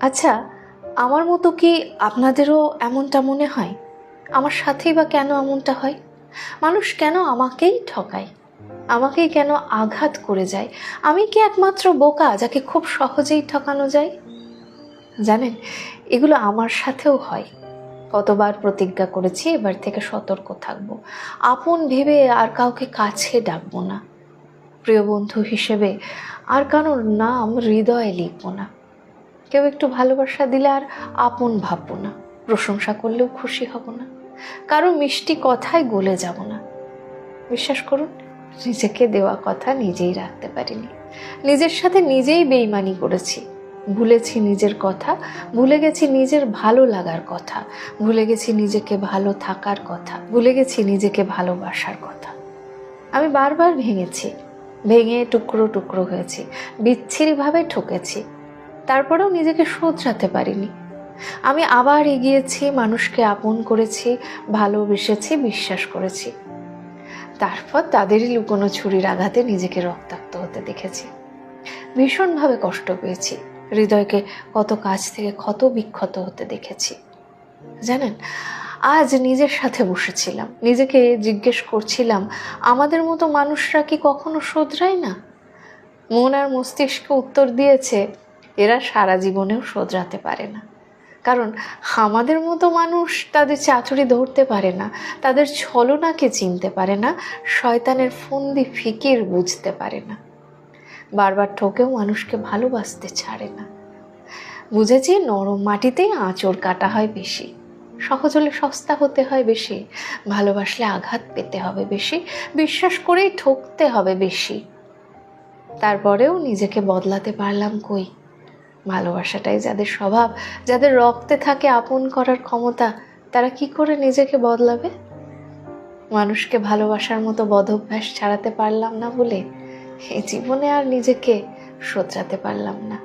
আচ্ছা, আমার মতো কি আপনাদেরও এমনটা মনে হয়? আমার সাথেই বা কেন এমনটা হয়? মানুষ কেন আমাকেই ঠকায়? আমাকেই কেন আঘাত করে যায়? আমি কি একমাত্র বোকা যাকে খুব সহজেই ঠকানো যায়? জানেন, এগুলো আমার সাথেও হয়। কতবার প্রতিজ্ঞা করেছি এবার থেকে সতর্ক থাকব, আপন ভেবে আর কাউকে কাছে ডাকবো না, প্রিয় বন্ধু হিসেবে আর কারোর নাম হৃদয়ে লিখবো না, কেউ একটু ভালোবাসা দিলে আর আপন ভাববো না, প্রশংসা করলেও খুশি হব না, কারো মিষ্টি কথায় গলে যাব না। বিশ্বাস করুন, নিজেকে দেওয়া কথা নিজেই রাখতে পারিনি। নিজের সাথে নিজেই বেইমানি করেছি। ভুলেছি নিজের কথা, ভুলে গেছি নিজের ভালো লাগার কথা, ভুলে গেছি নিজেকে ভালো থাকার কথা, ভুলে গেছি নিজেকে ভালোবাসার কথা। আমি বারবার ভেঙেছি, ভেঙে টুকরো টুকরো হয়েছি, বিচ্ছিরিভাবে ঠকেছি। তারপরেও নিজেকে শোধরাতে পারিনি। আমি আবার এগিয়েছি, মানুষকে আপন করেছি, ভালোবেসেছি, বিশ্বাস করেছি। তারপর তাদেরই লুকোনো ছুরির আঘাতে নিজেকে রক্তাক্ত হতে দেখেছি। ভীষণভাবে কষ্ট পেয়েছি, হৃদয়কে কত কাছ থেকে ক্ষত বিক্ষত হতে দেখেছি। জানেন, আজ নিজের সাথে বসেছিলাম, নিজেকে জিজ্ঞেস করছিলাম, আমাদের মতো মানুষরা কি কখনো শোধরায় না? মন আর মস্তিষ্ক উত্তর দিয়েছে, এরা সারা জীবনেও শোধরাতে পারে না। কারণ আমাদের মতো মানুষ তাদের চাতুরি ধরতে পারে না, তাদের ছলনাকে চিনতে পারে না, শয়তানের ফন্দি ফিকির বুঝতে পারে না। বারবার ঠকেও মানুষকে ভালোবাসতে ছাড়ে না। বুঝেছি নরম মাটিতেই আঁচড় কাটা হয় বেশি, সহজ হলে সস্তা হতে হয় বেশি, ভালোবাসলে আঘাত পেতে হবে বেশি, বিশ্বাস করেই ঠকতে হবে বেশি। তারপরেও নিজেকে বদলাতে পারলাম কই? ভালোবাসাটাই যাদের স্বভাব, যাদের রক্তে থাকে আপন করার ক্ষমতা, তারা কি করে নিজেকে বদলাবে? মানুষকে ভালোবাসার মতো বদভ্যাস ছাড়াতে পারলাম না বলে এই জীবনে আর নিজেকে শোধরাতে পারলাম না।